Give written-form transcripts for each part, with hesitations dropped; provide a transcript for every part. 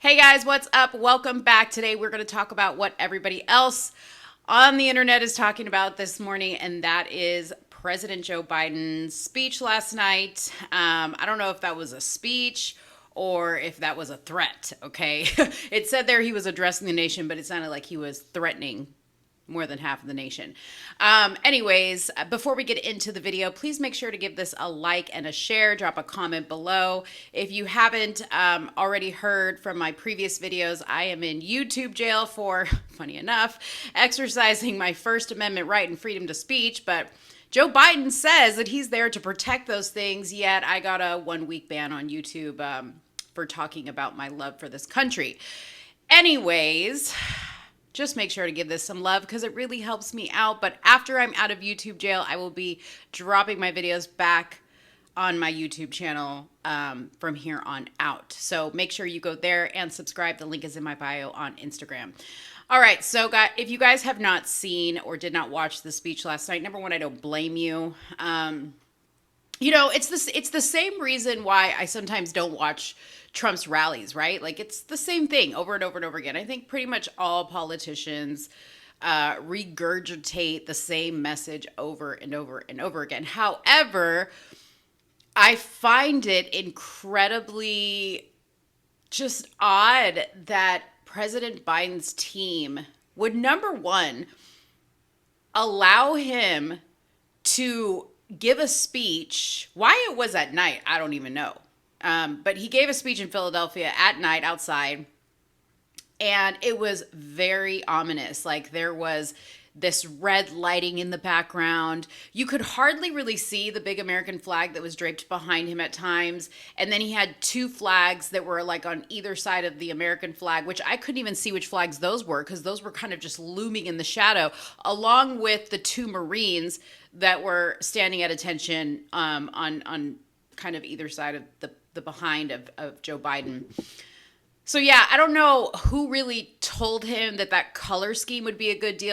Hey guys, what's up? Welcome back. Today we're going to talk about what everybody else on the internet is talking about this morning, and that is President Joe Biden's speech last night. I don't know if that was a speech or if that was a threat, okay? It said there he was addressing the nation, but it sounded like he was threatening more than half of the nation. Anyways, before we get into the video, please make sure to give this a like and a share. Drop a comment below. If you haven't already heard from my previous videos, I am in YouTube jail for, funny enough, exercising my First Amendment right and freedom to speech. But Joe Biden says that he's there to protect those things, yet I got a 1-week ban on YouTube for talking about my love for this country. Anyways, just make sure to give this some love because it really helps me out. But after I'm out of YouTube jail, I will be dropping my videos back on my YouTube channel from here on out. So make sure you go there and subscribe. The link is in my bio on Instagram. All right, so guys, if you guys have not seen or did not watch the speech last night, number one, I don't blame you. It's the same reason why I sometimes don't watch Trump's rallies, right? Like it's the same thing over and over and over again. I think pretty much all politicians regurgitate the same message over and over and over again. However, I find it incredibly just odd that President Biden's team would, number one, allow him to give a speech. Why it was at night, I don't even know. But he gave a speech in Philadelphia at night outside, and it was very ominous. Like there was this red lighting in the background. You could hardly really see the big American flag that was draped behind him at times. And then he had two flags that were like on either side of the American flag, which I couldn't even see which flags those were because those were kind of just looming in the shadow, along with the two Marines that were standing at attention on kind of either side of the behind of Joe Biden. So yeah, I don't know who really told him that color scheme would be a good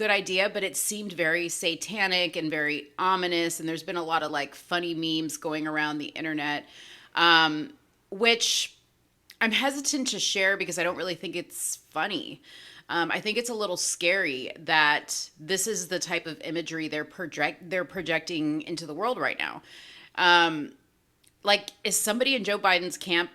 idea, but it seemed very satanic and very ominous. And there's been a lot of like funny memes going around the internet, which I'm hesitant to share because I don't really think it's funny. I think it's a little scary that this is the type of imagery they're projecting into the world right now. Like, is somebody in Joe Biden's camp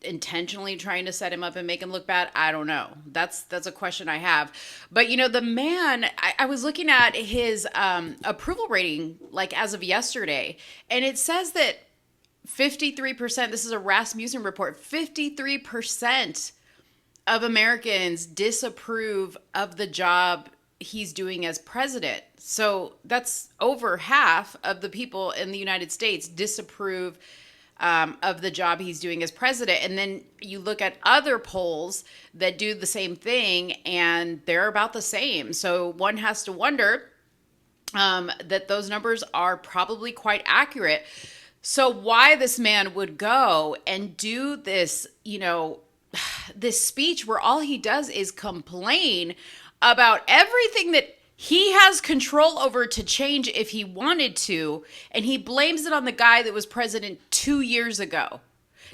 intentionally trying to set him up and make him look bad? I don't know. That's a question I have. But, you know, the man, I was looking at his approval rating, like as of yesterday, and it says that 53%, this is a Rasmussen report, 53% of Americans disapprove of the job he's doing as president. So that's over half of the people in the United States disapprove of the job he's doing as president. And then you look at other polls that do the same thing and they're about the same. So one has to wonder that those numbers are probably quite accurate. So why this man would go and do this, this speech where all he does is complain about everything that he has control over to change if he wanted to, and he blames it on the guy that was president 2 years ago.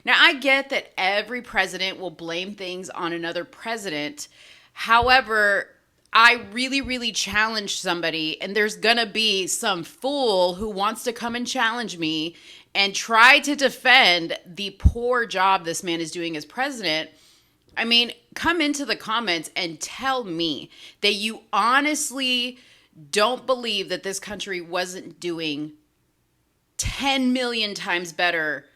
Now, I get that every president will blame things on another president. However, I really, really challenge somebody, and there's gonna be some fool who wants to come and challenge me and try to defend the poor job this man is doing as president. I mean, come into the comments and tell me that you honestly don't believe that this country wasn't doing 10 million times better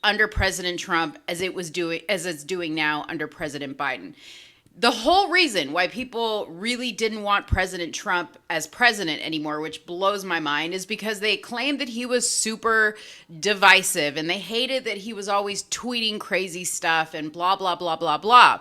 under President Trump as it's doing now under President Biden. The whole reason why people really didn't want President Trump as president anymore, which blows my mind, is because they claimed that he was super divisive and they hated that he was always tweeting crazy stuff and blah, blah, blah, blah, blah.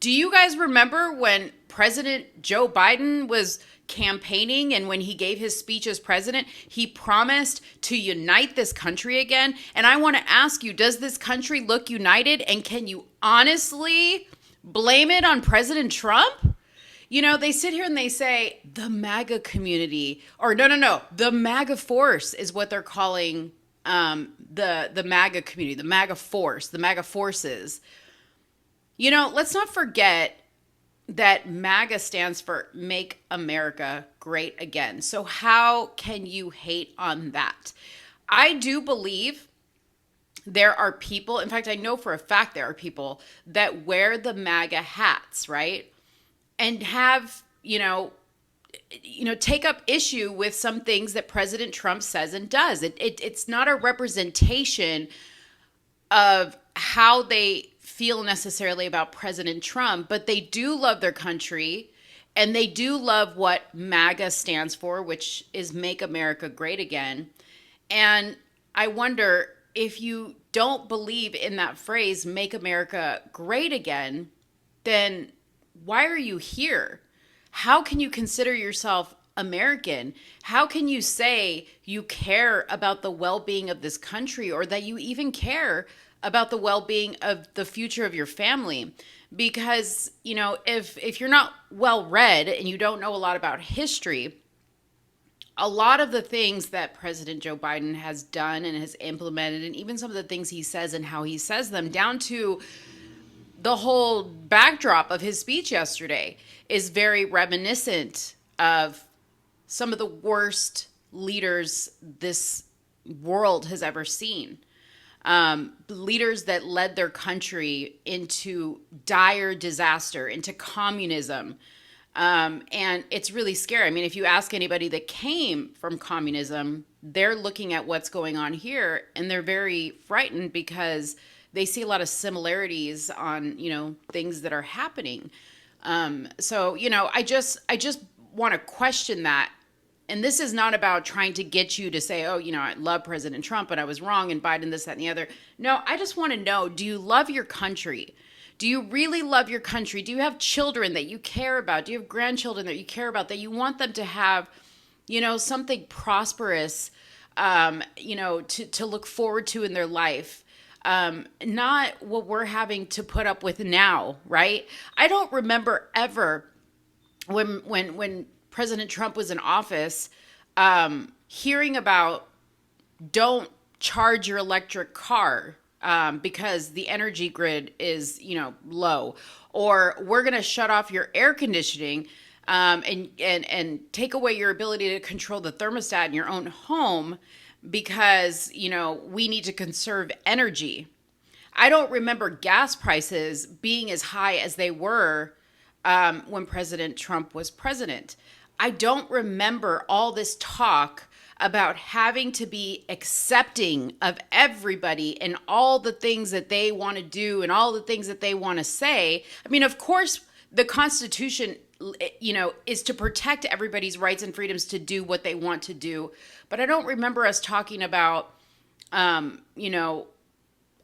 Do you guys remember when President Joe Biden was campaigning and when he gave his speech as president, he promised to unite this country again? And I want to ask you, does this country look united? And can you honestly blame it on President Trump? You know, they sit here and they say the MAGA community, or no, the MAGA force is what they're calling the MAGA community, the MAGA force, the MAGA forces. You know, let's not forget that MAGA stands for Make America Great Again. So how can you hate on that? I do believe there are people, in fact, I know for a fact there are people that wear the MAGA hats, right? And have, take up issue with some things that President Trump says and does. It's not a representation of how they feel necessarily about President Trump, but they do love their country and they do love what MAGA stands for, which is Make America Great Again. And I wonder, if you don't believe in that phrase, Make America Great Again, then why are you here? How can you consider yourself American? How can you say you care about the well-being of this country, or that you even care about the well-being of the future of your family? Because, if you're not well-read and you don't know a lot about history, a lot of the things that President Joe Biden has done and has implemented, and even some of the things he says and how he says them, down to the whole backdrop of his speech yesterday, is very reminiscent of some of the worst leaders this world has ever seen. Leaders that led their country into dire disaster, into communism. And it's really scary. I mean, if you ask anybody that came from communism, they're looking at what's going on here and they're very frightened because they see a lot of similarities on, things that are happening. So, I just want to question that. And this is not about trying to get you to say, oh, I love President Trump and I was wrong and Biden, this, that, and the other. No, I just want to know, do you love your country? Do you really love your country? Do you have children that you care about? Do you have grandchildren that you care about, that you want them to have, something prosperous, to look forward to in their life? Not what we're having to put up with now, right? I don't remember ever when President Trump was in office, hearing about don't charge your electric car because the energy grid is, low, or we're going to shut off your air conditioning and take away your ability to control the thermostat in your own home because, we need to conserve energy. I don't remember gas prices being as high as they were when President Trump was president. I don't remember all this talk about having to be accepting of everybody and all the things that they want to do and all the things that they want to say. I mean, of course, the Constitution, is to protect everybody's rights and freedoms to do what they want to do. But I don't remember us talking about,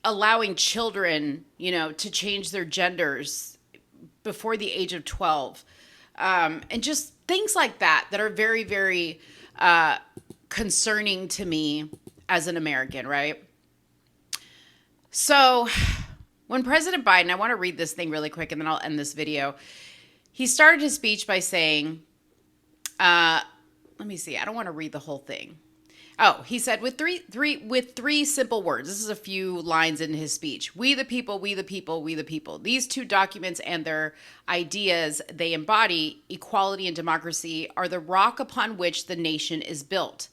allowing children, to change their genders before the age of 12. And just things like that are very, very concerning to me as an American, right? So when President Biden, I want to read this thing really quick and then I'll end this video. He started his speech by saying, let me see, I don't want to read the whole thing. Oh, he said with three simple words. This is a few lines in his speech. We the people, we the people, we the people. These two documents and their ideas they embody, equality and democracy, are the rock upon which the nation is built.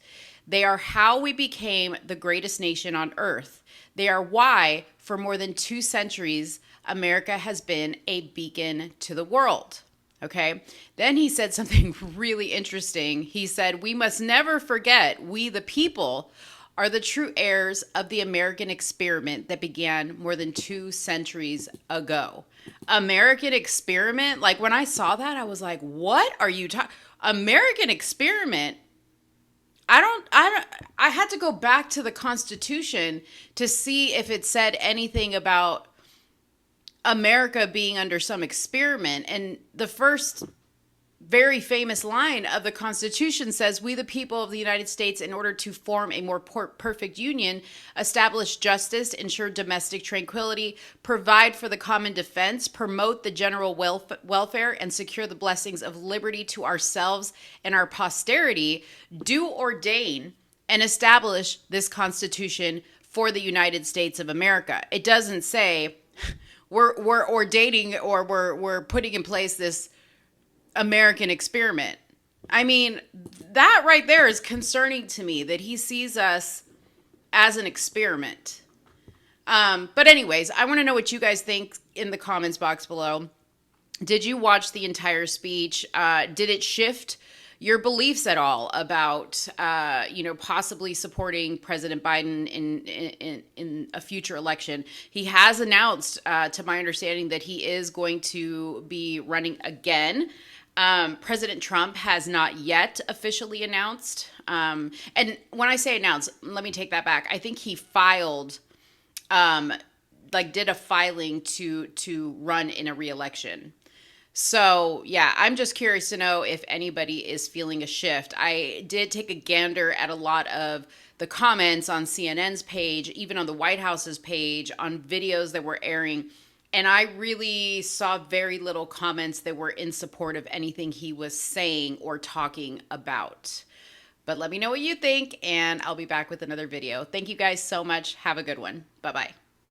They are how we became the greatest nation on earth. They are why, for more than 2 centuries, America has been a beacon to the world. Okay. Then he said something really interesting. He said, we must never forget we the people are the true heirs of the American experiment that began more than 2 centuries ago. American experiment? Like when I saw that, I was like, what are you talking? American experiment? I had to go back to the Constitution to see if it said anything about America being under some experiment. And the first very famous line of the Constitution says, we the people of the United States, in order to form a more perfect union, establish justice, ensure domestic tranquility, provide for the common defense, promote the general welfare, and secure the blessings of liberty to ourselves and our posterity, do ordain and establish this Constitution for the United States of America. It doesn't say we're ordaining or we're putting in place this American experiment. I mean, that right there is concerning to me, that he sees us as an experiment. But anyways, I want to know what you guys think in the comments box below. Did you watch the entire speech? Did it shift your beliefs at all about, possibly supporting President Biden in a future election? He has announced, to my understanding, that he is going to be running again. President Trump has not yet officially announced. And when I say announced, let me take that back. I think he filed, did a filing to run in a re-election. So, yeah, I'm just curious to know if anybody is feeling a shift. I did take a gander at a lot of the comments on CNN's page, even on the White House's page, on videos that were airing, and I really saw very little comments that were in support of anything he was saying or talking about. But let me know what you think, and I'll be back with another video. Thank you guys so much. Have a good one. Bye-bye.